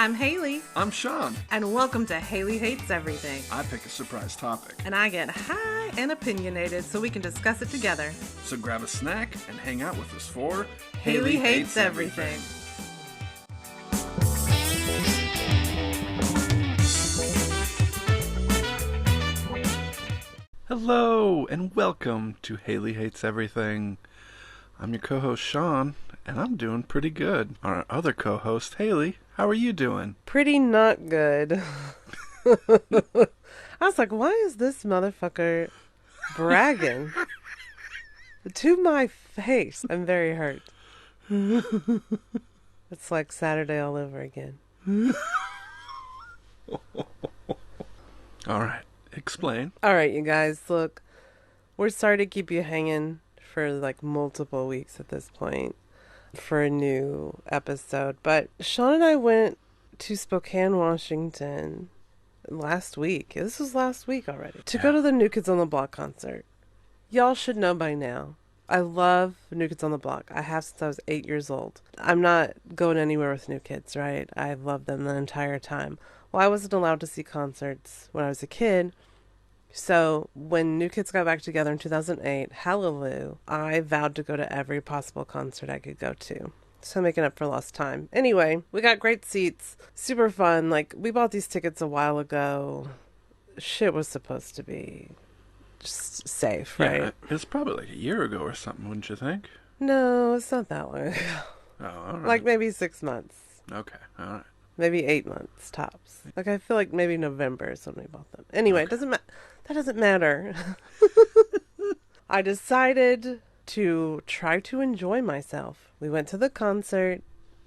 I'm Hailey. I'm Sean. And welcome to Hailey Hates Everything. I pick a surprise topic. And I get high and opinionated so we can discuss it together. So grab a snack and hang out with us for Hailey Hates Everything. Hello and welcome to Hailey Hates Everything. I'm your co-host Sean, and I'm doing pretty good. Our other co-host Hailey, how are you doing? Pretty not good. I was like, why is this motherfucker bragging? To my face, I'm very hurt. It's like Saturday all over again. All right, explain. All right, you guys, look, we're sorry to keep you hanging for like multiple weeks at this point for a new episode, but Sean and I went to Spokane, Washington last week. This was last week already. To go to the New Kids on the Block concert. Y'all should know by now. I love New Kids on the Block. I have since I was 8 years old. I'm not going anywhere with New Kids, right? I loved them the entire time. Well, I wasn't allowed to see concerts when I was a kid. So when New Kids got back together in 2008, hallelujah, I vowed to go to every possible concert I could go to. So making up for lost time. Anyway, we got great seats. Super fun. Like, we bought these tickets a while ago. Shit was supposed to be just safe, right? Yeah, it's probably like a year ago or something, wouldn't you think? No, it's not that long ago. Oh, all right. Like maybe 6 months. Okay, all right. Maybe 8 months tops. Like, I feel like maybe November is when we bought them. Anyway, Okay. That doesn't matter. I decided to try to enjoy myself. We went to the concert.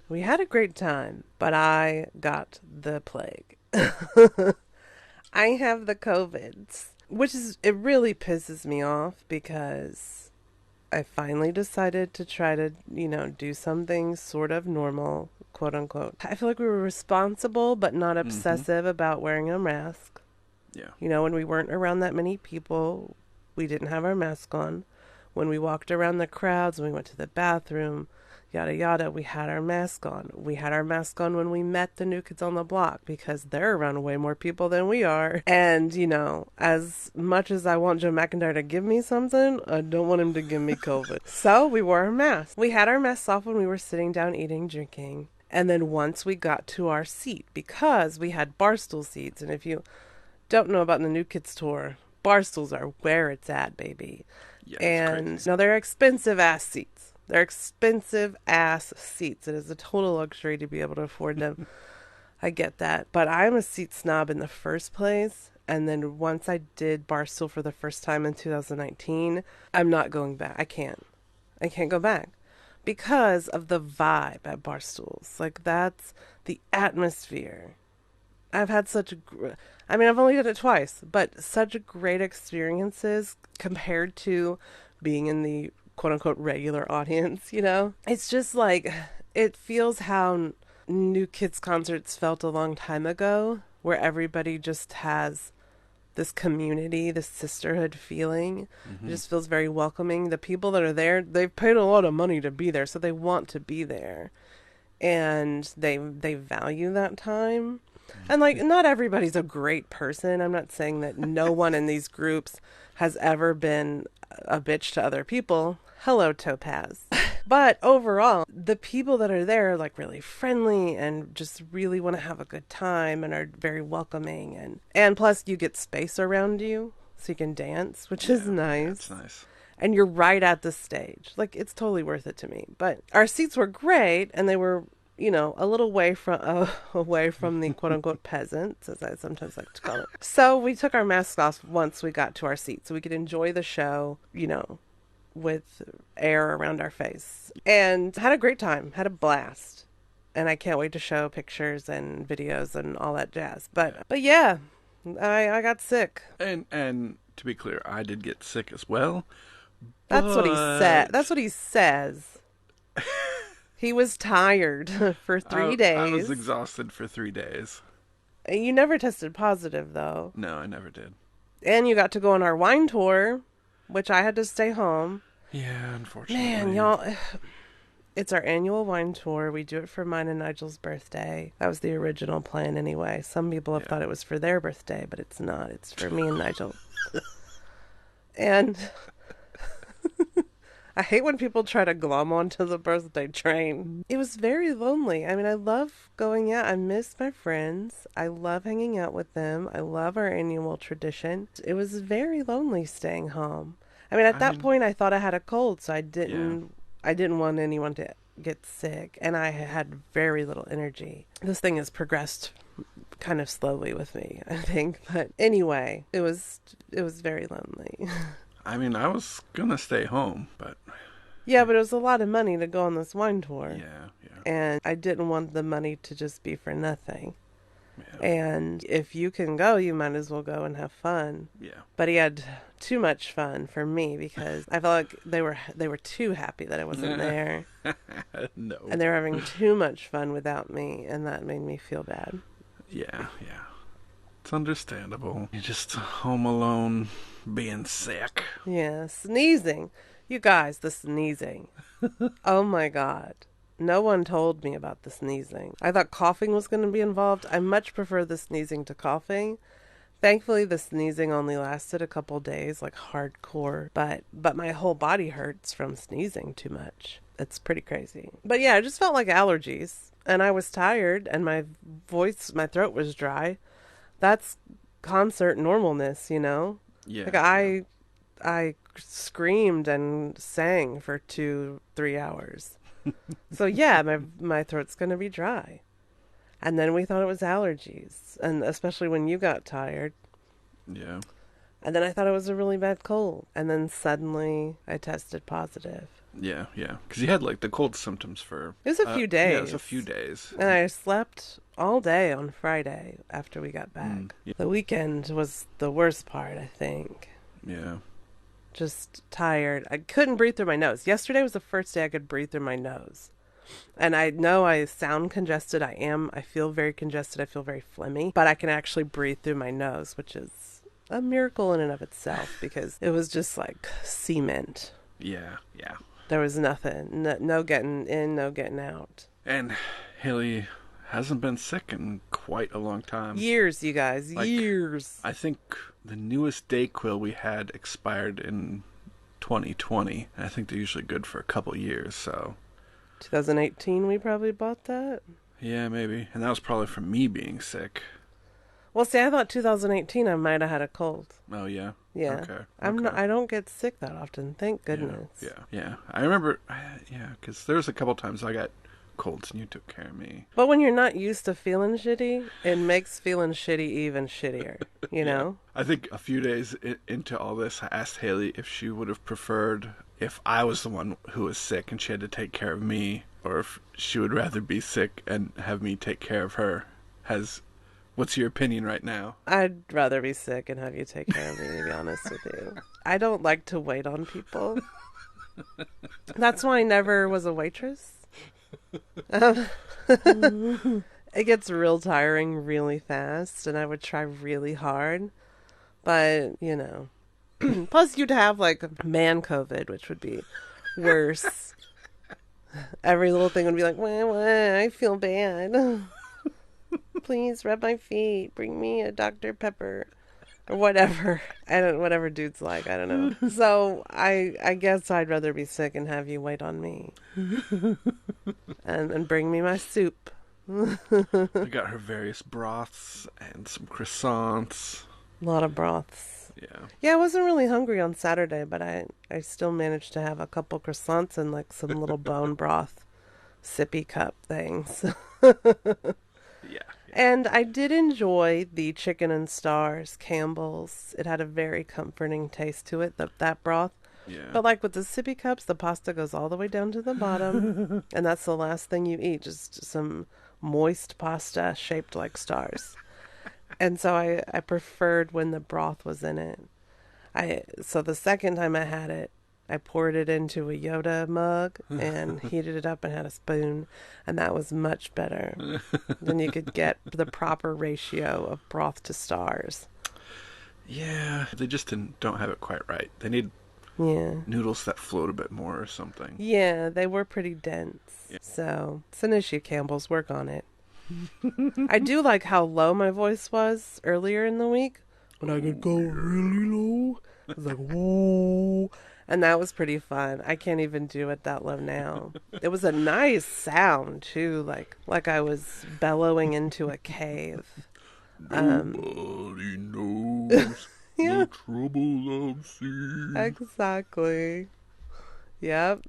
We had a great time, but I got the plague. I have the COVID, it really pisses me off because I finally decided to try to, do something sort of normal, quote unquote. I feel like we were responsible, but not obsessive about wearing a mask. Yeah. When we weren't around that many people, we didn't have our mask on. When we walked around the crowds, when we went to the bathroom, yada yada, we had our mask on. We had our mask on when we met the New Kids on the Block because they're around way more people than we are. And, as much as I want Joe McIntyre to give me something, I don't want him to give me COVID. So we wore our masks. We had our masks off when we were sitting down eating, drinking. And then once we got to our seat, because we had barstool seats, and if you don't know about the New Kids tour, barstools are where it's at, baby. Yeah, And no, they're expensive ass seats. They're expensive ass seats. It is a total luxury to be able to afford them. I get that. But I'm a seat snob in the first place. And then once I did barstool for the first time in 2019, I'm not going back. I can't go back because of the vibe at barstools. Like, that's the atmosphere. I've had I've only done it twice, but such great experiences compared to being in the quote-unquote regular audience, It's just like, it feels how New Kids concerts felt a long time ago, where everybody just has this community, this sisterhood feeling. It just feels very welcoming. The people that are there, they've paid a lot of money to be there, so they want to be there. And they value that time. And, like, not everybody's a great person. I'm not saying that no one in these groups has ever been a bitch to other people. Hello, Topaz. But overall, the people that are there are, like, really friendly and just really want to have a good time and are very welcoming. And plus, you get space around you so you can dance, which is nice. That's nice. And you're right at the stage. Like, it's totally worth it to me. But our seats were great, and they were, a little away from the quote-unquote peasants, as I sometimes like to call it. So we took our masks off once we got to our seat so we could enjoy the show, with air around our face. And had a great time, had a blast. And I can't wait to show pictures and videos and all that jazz. But yeah, I got sick. And to be clear, I did get sick as well. That's what he said. That's what he says. He was tired for 3 days. I was exhausted for 3 days. You never tested positive, though. No, I never did. And you got to go on our wine tour, which I had to stay home. Yeah, unfortunately. Man, y'all, It's our annual wine tour. We do it for mine and Nigel's birthday. That was the original plan anyway. Some people have Yeah. thought it was for their birthday, but it's not. It's for me and Nigel. And I hate when people try to glom onto the birthday train. It was very lonely. I mean, I love going out. I miss my friends. I love hanging out with them. I love our annual tradition. It was very lonely staying home. I mean, at I that mean, point I thought I had a cold, so yeah. I didn't want anyone to get sick, and I had very little energy. This thing has progressed kind of slowly with me, I think. But anyway, it was very lonely. I mean, I was gonna stay home, but Yeah, but it was a lot of money to go on this wine tour. yeah, yeah, And I didn't want the money to just be for nothing. yeah, And if you can go, you might as well go and have fun. yeah. But he had too much fun for me because I felt like they were too happy that I wasn't there. No. And they were having too much fun without me, and that made me feel bad. Yeah, yeah. It's understandable. You're just home alone, being sick. Yeah, sneezing. You guys, the sneezing. Oh my God. No one told me about the sneezing. I thought coughing was going to be involved. I much prefer the sneezing to coughing. Thankfully, the sneezing only lasted a couple days, like hardcore. But my whole body hurts from sneezing too much. It's pretty crazy. But yeah, I just felt like allergies. And I was tired, and my throat was dry. That's concert normalness, you know? Yeah, Like yeah. I screamed and sang for 3 hours. So yeah, my throat's gonna be dry. And then we thought it was allergies, and especially when you got tired. Yeah. And then I thought it was a really bad cold. And then suddenly I tested positive. Yeah, yeah. Because you had like the cold symptoms for. It was a few days. Yeah, it was a few days. And I slept all day on Friday after we got back. Yeah. The weekend was the worst part, I think. Yeah. Just tired. I couldn't breathe through my nose. Yesterday was the first day I could breathe through my nose. And I know I sound congested. I am. I feel very congested. I feel very phlegmy. But I can actually breathe through my nose, which is a miracle in and of itself because it was just like cement. Yeah, yeah. There was nothing. No getting in, no getting out. And Haley hasn't been sick in quite a long time. Years, you guys. Like, years. I think the newest Dayquil we had expired in 2020. I think they're usually good for a couple years, so. 2018 we probably bought that. Yeah, maybe. And that was probably from me being sick. Well, see, I thought 2018 I might have had a cold. Oh, yeah? Yeah. Okay. I don't get sick that often, thank goodness. Yeah. I remember, because there was a couple times I got colds and you took care of me. But when you're not used to feeling shitty, it makes feeling shitty even shittier, you know? I think a few days into all this, I asked Haley if she would have preferred if I was the one who was sick and she had to take care of me, or if she would rather be sick and have me take care of her. What's your opinion right now? I'd rather be sick and have you take care of me, to be honest with you. I don't like to wait on people. That's why I never was a waitress. It gets real tiring really fast, and I would try really hard. But, you know. Plus, you'd have, like, man COVID, which would be worse. Every little thing would be like, wah, wah, I feel bad. Please rub my feet. Bring me a Dr. Pepper. Or whatever. Whatever dude's like. I don't know. So, I guess I'd rather be sick and have you wait on me. And bring me my soup. We got her various broths and some croissants. A lot of broths. Yeah. Yeah, I wasn't really hungry on Saturday, but I still managed to have a couple croissants and like some little bone broth sippy cup things. Yeah. And I did enjoy the chicken and stars, Campbell's. It had a very comforting taste to it, that broth. Yeah. But like with the sippy cups, the pasta goes all the way down to the bottom. And that's the last thing you eat, just some moist pasta shaped like stars. And so I preferred when the broth was in it. So the second time I had it, I poured it into a Yoda mug and heated it up and had a spoon, and that was much better. Then you could get the proper ratio of broth to stars. Yeah, they just don't have it quite right. They need Yeah. noodles that float a bit more or something. Yeah, they were pretty dense. Yeah. So it's an issue, Campbell's. Work on it. I do like how low my voice was earlier in the week. When I could go really low. It was like, whoa. And that was pretty fun. I can't even do it that low now. It was a nice sound too, like I was bellowing into a cave. Nobody knows Yeah, the trouble I've seen. exactly. Yep.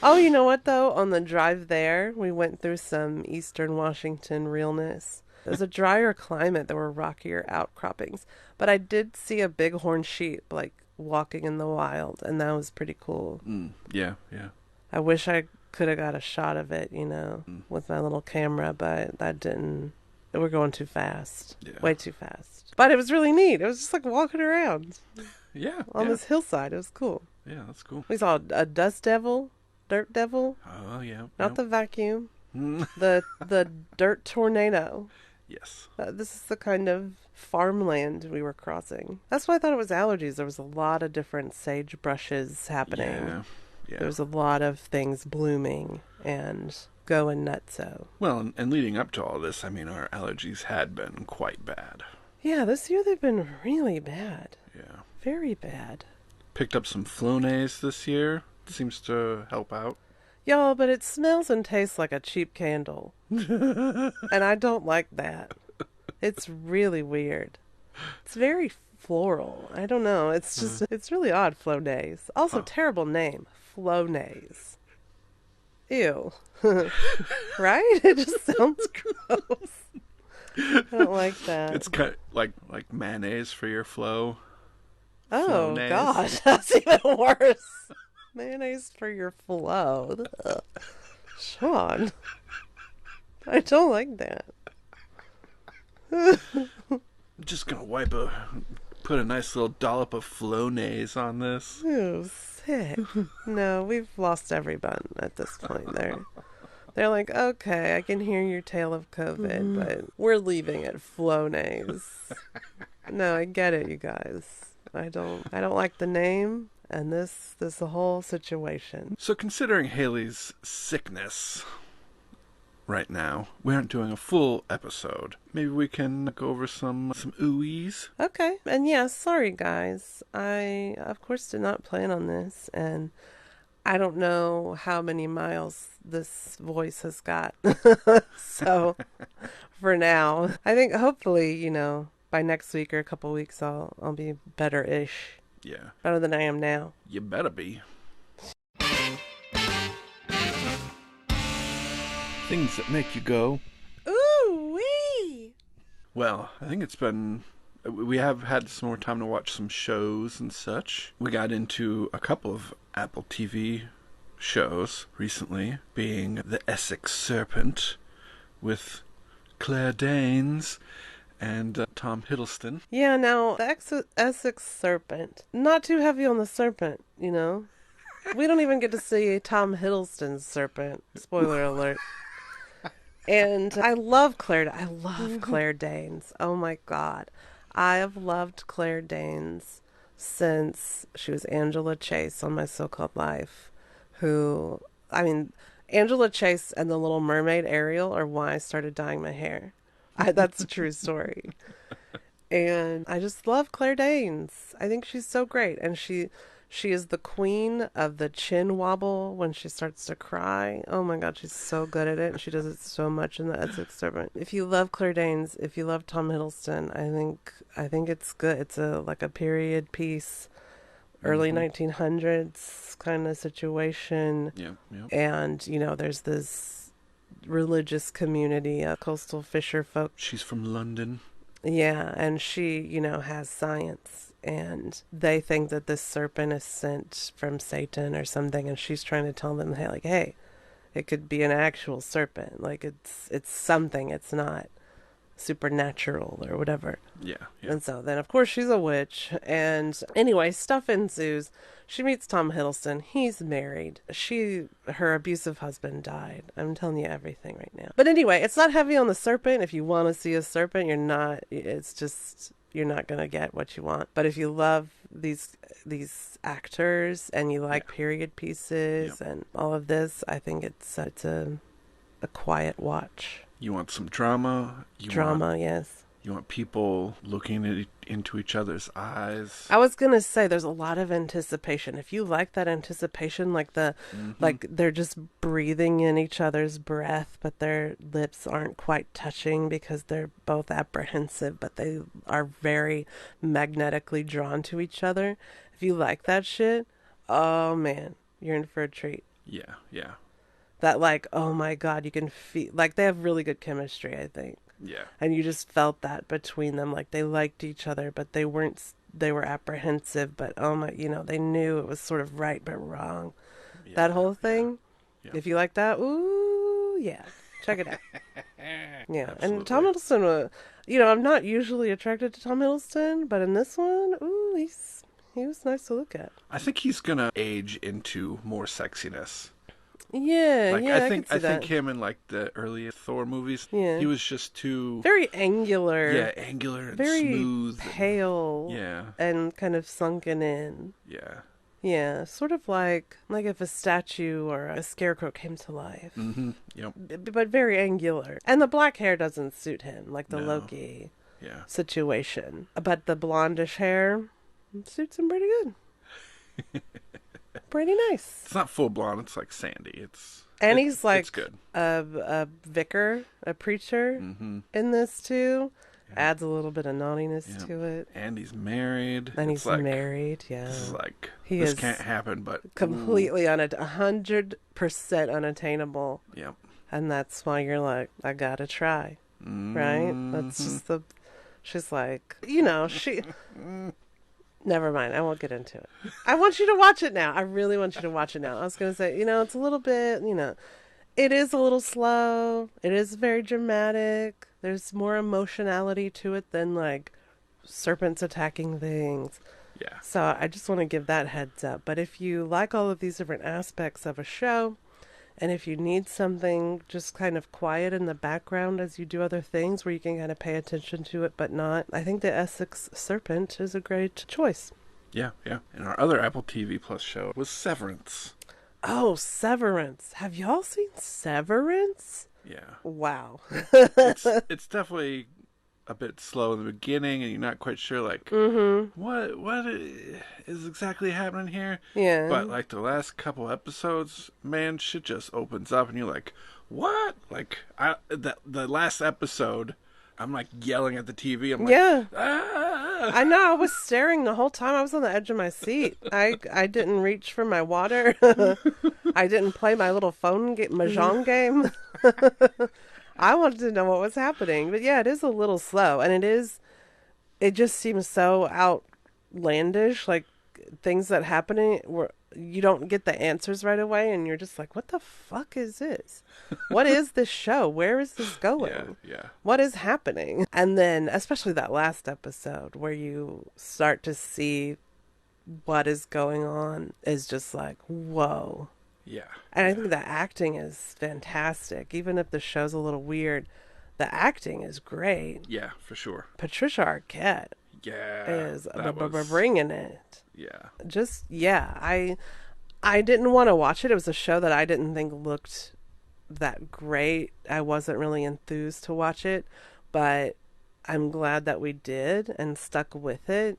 Oh, you know what though? On the drive there, we went through some Eastern Washington realness. It was a drier climate. There were rockier outcroppings, but I did see a bighorn sheep like walking in the wild, and that was pretty cool. Yeah, yeah. I wish I could have got a shot of it, Mm, with my little camera, but that didn't. We're going too fast, yeah. way too fast. But it was really neat. It was just like walking around Yeah, on yeah. this hillside. It was cool. Yeah, that's cool. We saw a dust devil, dirt devil, Oh, yeah. not the vacuum, Mm. the dirt tornado. Yes. This is the kind of farmland we were crossing. That's why I thought it was allergies. There was a lot of different sage brushes happening. Yeah. Yeah. There was a lot of things blooming and going nutso. Well, and leading up to all this, I mean, our allergies had been quite bad. Yeah, this year they've been really bad. Yeah. Very bad. Picked up some Flonase this year. Seems to help out. Y'all, but it smells and tastes like a cheap candle. And I don't like that. It's really weird. It's very floral. I don't know. It's just, it's really odd, Flonase. Also, terrible name. Flonase. Ew. Right? It just sounds gross. I don't like that. It's kind of like mayonnaise for your flow. Oh, Flonase. gosh. That's even worse. Mayonnaise for your flow. Ugh. Sean. I don't like that. I'm just gonna put a nice little dollop of Flonase on this. Ew, sick. No, we've lost everyone at this point. They're like, okay, I can hear your tale of COVID, but we're leaving it Flonase. No, I get it, you guys. I don't like the name and this whole situation. So considering Hailey's sickness right now, we aren't doing a full episode. Maybe we can go over some oohies. Okay, and yes, sorry guys. I of course did not plan on this, and I don't know how many miles this voice has got. So for now, I think hopefully, by next week or a couple weeks I'll be better-ish. Yeah. Better than I am now. You better be. Things that make you go, Ooh wee. well, I think we have had some more time to watch some shows and such. We got into a couple of Apple TV shows recently, being The Essex Serpent with Claire Danes and Tom Hiddleston. Yeah, now the Essex Serpent. Not too heavy on the serpent, We don't even get to see Tom Hiddleston's serpent. Spoiler alert. And I love Claire Danes. Oh my God. I have loved Claire Danes since she was Angela Chase on My So-Called Life. Angela Chase and the Little Mermaid Ariel are why I started dyeing my hair. That's a true story. And I just love Claire Danes. I think she's so great. And she is the queen of the chin wobble when she starts to cry. Oh my God, she's so good at it. And she does it so much in The Essex Serpent. If you love Claire Danes, if you love Tom Hiddleston, I think it's good. It's like a period piece, early 1900s kind of situation. Yeah, yeah. And, there's this religious community of coastal fisher folk. She's from London. Yeah, and she, has science, and they think that this serpent is sent from Satan or something, and she's trying to tell them, hey, it could be an actual serpent. Like, it's something. It's not supernatural or whatever. Yeah, yeah. And so then, of course, she's a witch. And anyway, stuff ensues. She meets Tom Hiddleston. He's married. Her abusive husband died. I'm telling you everything right now. But anyway, it's not heavy on the serpent. If you want to see a serpent, you're not. It's just you're not going to get what you want. But if you love these actors and you Yeah. like period Yep. pieces and all of this, I think it's a quiet watch. You want some drama. Drama, yes. You want people looking into each other's eyes. I was gonna say there's a lot of anticipation. If you like that anticipation, Mm-hmm. like they're just breathing in each other's breath, but their lips aren't quite touching because they're both apprehensive, but they are very magnetically drawn to each other. If you like that shit, oh man, you're in for a treat. Yeah, yeah, That like, oh my god, you can feel like they have really good chemistry, I think. yeah, And you just felt that between them, like they liked each other, but they weren't, they were apprehensive, but oh my, they knew it was sort of right but wrong. That yeah, whole yeah, thing, yeah. if you like that, ooh yeah, check it out. Yeah. And Tom Absolutely. Hiddleston, I'm not usually attracted to Tom Hiddleston, but in this one, ooh, he was nice to look at. I think he's gonna age into more sexiness. Yeah, Like I yeah, I think could I see think that. him in like the early Thor movies, Yeah. he was just too Very angular, angular and very smooth and pale yeah, and kind of sunken in. yeah. Yeah, sort of like if a statue or a scarecrow came to life, Mm-hmm. Yep. but very angular. And the black hair doesn't suit him, like the No. Loki Yeah. situation. But the blondish hair suits him pretty good. Pretty nice. It's not full blonde. It's like sandy. And he's It's like good. a vicar, a preacher Mm-hmm. in this too. Yeah. Adds a little bit of naughtiness Yeah. to it. And he's married. And It's he's like married, yeah. this is like He this is can't happen, but ooh. completely 100% unattainable. Yep. And that's why you're like, I gotta try, right? That's Mm-hmm. just she's like, she, never mind, I won't get into it. I want you to watch it now. I really want you to watch it now. I was gonna say, it's a little bit, it is a little slow. It is very dramatic. There's more emotionality to it than like serpents attacking things. Yeah. So I just want to give that heads up. But if you like all of these different aspects of a show, and if you need something just kind of quiet in the background as you do other things where you can kind of pay attention to it but not, I think the Essex Serpent is a great choice. Yeah. Yeah. And our other Apple TV Plus show was Severance. Oh, Severance. Have y'all seen Severance? Yeah. Wow. It's definitely a bit slow in the beginning, and you're not quite sure like Mm-hmm. what is exactly happening here. Yeah. But like the last couple episodes, man, shit just opens up, and you're like, what? Like the last episode, I'm like yelling at the TV. I'm like, Yeah. ah! I know. I was staring the whole time. I was on the edge of my seat. I didn't reach for my water. I didn't play my little mahjong game. I wanted to know what was happening. But yeah, it is a little slow. And it just seems so outlandish. Like things that happening where you don't get the answers right away. And you're just like, what the fuck is this? What is this show? Where is this going? Yeah, yeah, What is happening? And then, especially that last episode where you start to see what is going on, is just like, whoa. yeah. And I yeah. think the acting is fantastic. Even if the show's a little weird, the acting is great. Yeah, for sure. Patricia Arquette Yeah, is that was bringing it. yeah, Just, yeah, I didn't want to watch it. It was a show that I didn't think looked that great. I wasn't really enthused to watch it, but I'm glad that we did and stuck with it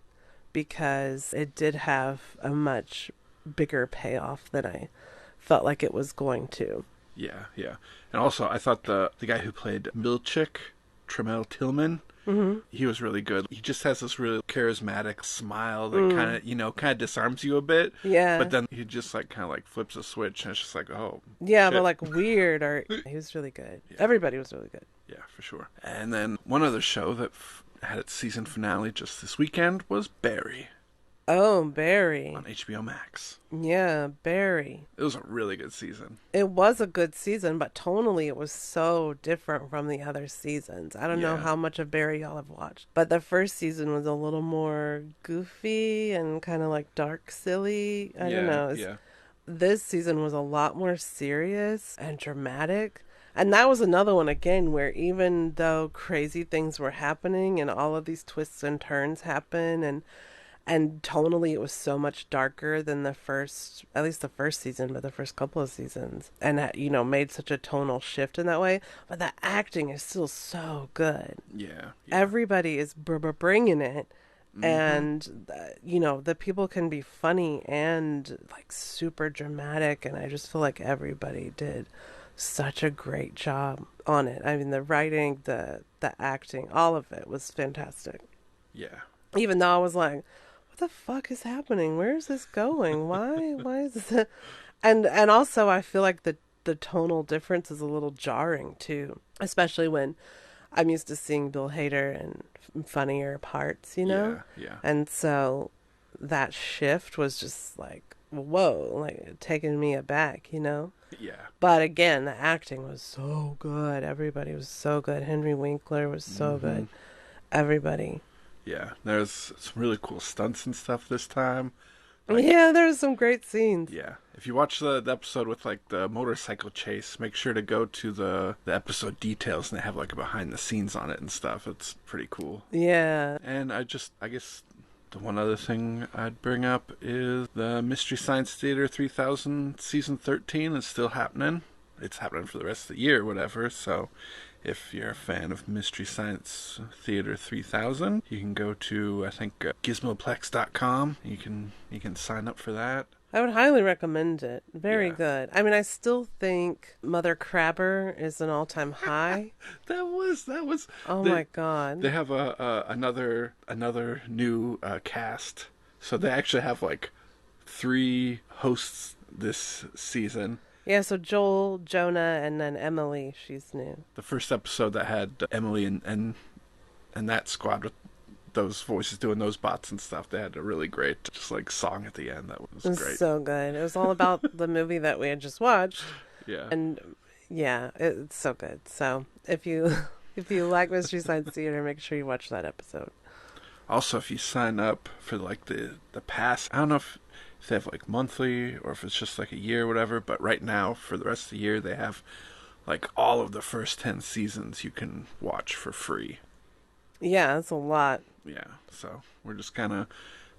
because it did have a much bigger payoff than I felt like it was going to. yeah, yeah. And also, I thought the guy who played Milchick, Tremel Tillman, he was really good. He just has this really charismatic smile that kind of disarms you a bit. Yeah. But then he just like kind of like flips a switch, and it's just like, oh, Yeah, shit. but like weird or he was really good. Yeah. Everybody was really good. Yeah, for sure. And then one other show that had its season finale just this weekend was Barry Oh, Barry. on HBO Max. Yeah, Barry. It was a really good season. It was a good season, but tonally it was so different from the other seasons. I don't know Yeah. how much of Barry y'all have watched, but the first season was a little more goofy and kind of like dark, silly. I don't know. Yeah. This season was a lot more serious and dramatic. And that was another one again where even though crazy things were happening and all of these twists and turns happen and tonally it was so much darker than the first, at least the first season, but the first couple of seasons, and that, made such a tonal shift in that way, but the acting is still so good. Yeah, yeah. Everybody is bringing it, Mm-hmm. and the people can be funny and like super dramatic, and I just feel like everybody did such a great job on it. I mean, the writing, the acting, all of it was fantastic. Yeah. Even though I was like, what the fuck is happening? Where is this going? Why is this? And also I feel like the tonal difference is a little jarring too, especially when I'm used to seeing Bill Hader in funnier parts. Yeah, yeah, And so that shift was just like, whoa, like taking me aback. yeah. But again, the acting was so good. Everybody was so good. Henry Winkler was so Mm-hmm. good. Everybody. Yeah. There's some really cool stunts and stuff this time. Like, Yeah, there's some great scenes. yeah. If you watch the episode with like the motorcycle chase, make sure to go to the episode details and they have like a behind the scenes on it and stuff. It's pretty cool. Yeah. And I guess the one other thing I'd bring up is the Mystery Science Theater 3000 season 13 is still happening. It's happening for the rest of the year, whatever. So if you're a fan of Mystery Science Theater 3000, you can go to I think gizmoplex.com. You can sign up for that. I would highly recommend it. Very Yeah. good. I mean, I still think Mother Crabber is an all-time high. That was Oh they my God. they have another new cast. So they actually have like three hosts this season. Yeah, so Joel, Jonah, and then Emily, she's new. The first episode that had Emily and that squad with those voices doing those bots and stuff, they had a really great just like song at the end that was It was great. so good. It was all about the movie that we had just watched. Yeah. And yeah, it's so good. So if you if you like Mystery Science Theater, make sure you watch that episode. Also, if you sign up for like the pass, I don't know if they have like monthly or if it's just like a year or whatever, but right now for the rest of the year they have like all of the first 10 seasons you can watch for free. Yeah, it's a lot. Yeah. So, we're just kind of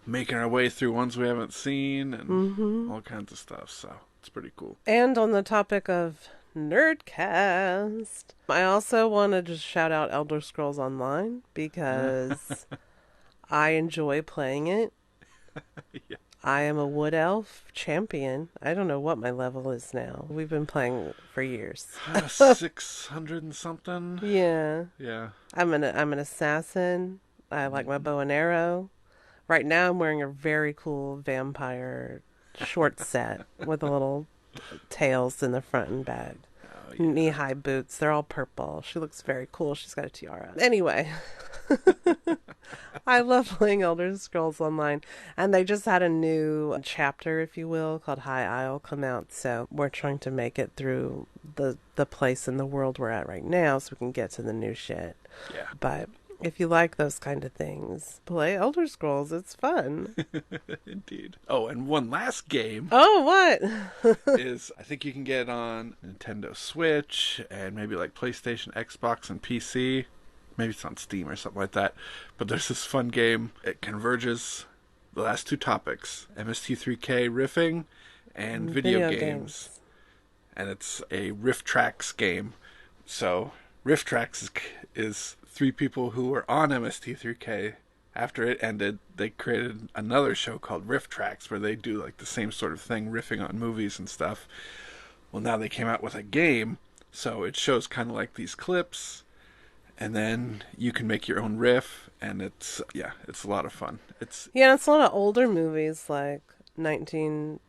making our way through ones we haven't seen and Mm-hmm. all kinds of stuff. So, it's pretty cool. And on the topic of Nerdcast, I also want to just shout out Elder Scrolls Online because I enjoy playing it. Yeah. I am a wood elf champion. I don't know what my level is now. We've been playing for years. 600 and something. Yeah. Yeah. I'm an assassin. I like my bow and arrow. Right now I'm wearing a very cool vampire short set with a little tails in the front and back. Oh, yeah. Knee-high boots. They're all purple. She looks very cool. She's got a tiara. Anyway, I love playing Elder Scrolls Online, and they just had a new chapter, if you will, called High Isle come out. So we're trying to make it through the place in the world we're at right now, so we can get to the new shit. Yeah. But if you like those kind of things, play Elder Scrolls. It's fun. Indeed. Oh, and one last game Oh, what? is I think you can get on Nintendo Switch and maybe like PlayStation, Xbox, and PC. Maybe it's on Steam or something like that. But there's this fun game. It converges the last two topics: MST3K riffing and video games. And it's a Riff Tracks game. So Riff Tracks is three people who were on MST3K. After it ended, they created another show called Riff Tracks where they do like the same sort of thing, riffing on movies and stuff. Well, now they came out with a game, so it shows kind of like these clips, and then you can make your own riff, and it's a lot of fun. Yeah, it's a lot of older movies like 1950s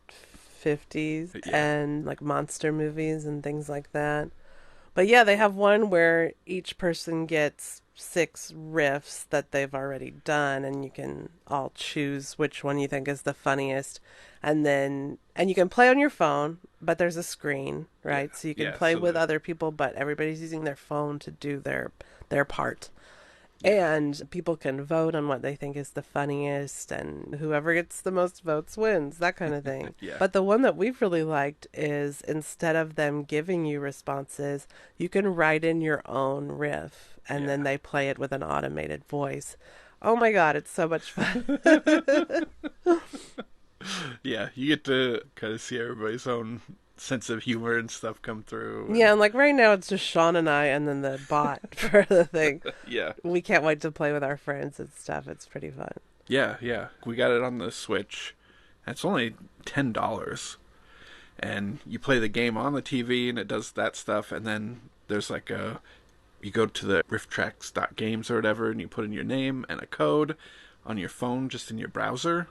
Yeah, and like monster movies and things like that. But yeah, they have one where each person gets 6 riffs that they've already done, and you can all choose which one you think is the funniest. And you can play on your phone, but there's a screen, right? yeah, So you can yeah. play with other people, but everybody's using their phone to do their part. Yeah. And people can vote on what they think is the funniest, and whoever gets the most votes wins, that kind of thing. Yeah. But the one that we've really liked is instead of them giving you responses, you can write in your own riff, and then Yeah. they play it with an automated voice. Oh my God, it's so much fun. Yeah. You get to kind of see everybody's own sense of humor and stuff come through. Yeah, and like right now it's just Sean and I and then the bot for the thing. Yeah. We can't wait to play with our friends and stuff. It's pretty fun. Yeah. Yeah. We got it on the Switch. It's only $10. And you play the game on the TV and it does that stuff. And then there's like you go to the rifftracks.games or whatever and you put in your name and a code on your phone just in your browser.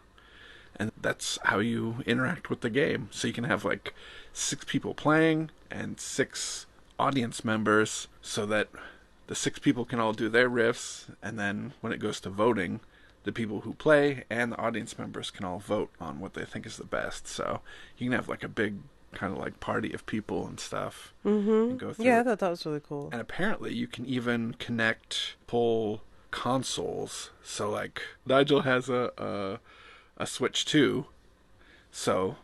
And that's how you interact with the game. So you can have like 6 people playing and 6 audience members so that the 6 people can all do their riffs. And then when it goes to voting, the people who play and the audience members can all vote on what they think is the best. So you can have like a big kind of like party of people and stuff and go through Yeah, I it. thought that was really cool. And apparently you can even connect pull consoles. So like Nigel has a Switch 2. So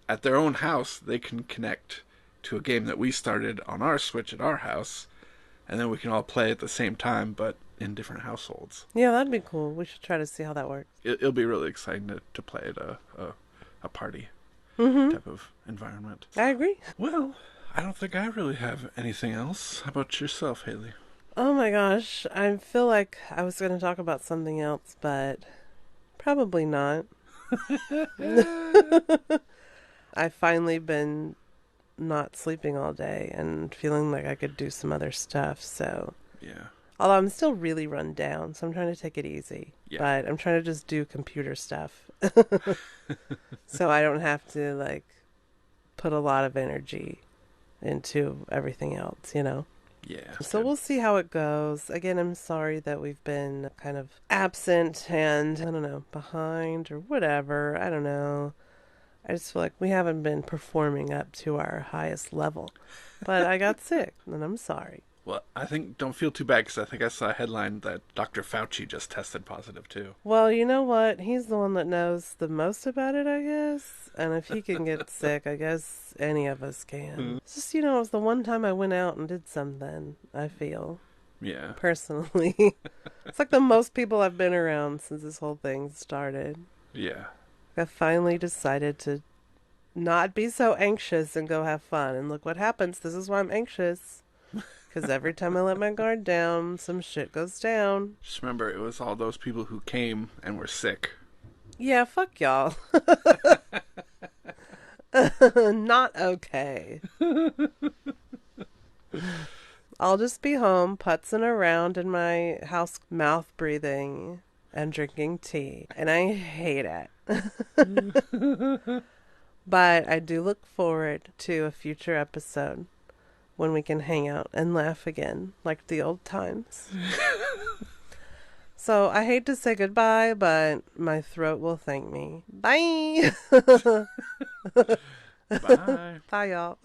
at their own house they can connect to a game that we started on our Switch at our house, and then we can all play at the same time but in different households. Yeah, that'd be cool. We should try to see how that works. It'll be really exciting to play at a party type of environment. I agree. Well, I don't think I really have anything else. How about yourself, Hailey? Oh my gosh, I feel like I was going to talk about something else, but probably not. I've finally been not sleeping all day and feeling like I could do some other stuff, so... Yeah. Although I'm still really run down, so I'm trying to take it easy. Yeah. But I'm trying to just do computer stuff. So I don't have to, like, put a lot of energy into everything else, you know? Yeah. So we'll see how it goes. Again, I'm sorry that we've been kind of absent and, I don't know, behind or whatever. I don't know. I just feel like we haven't been performing up to our highest level. But I got sick, and I'm sorry. Well, I think don't feel too bad because I think I saw a headline that Dr. Fauci just tested positive too. Well, you know what? He's the one that knows the most about it, I guess. And if he can get sick, I guess any of us can. It's just, you know, it was the one time I went out and did something, I feel, Yeah. personally. It's like the most people I've been around since this whole thing started. Yeah. I finally decided to not be so anxious and go have fun. And look what happens. This is why I'm anxious. Because every time I let my guard down, some shit goes down. Just remember, it was all those people who came and were sick. Yeah, fuck y'all. Not okay. I'll just be home, putzing around in my house, mouth breathing and drinking tea. And I hate it. But I do look forward to a future episode when we can hang out and laugh again, like the old times. So I hate to say goodbye, but my throat will thank me. Bye! Bye. Bye, y'all.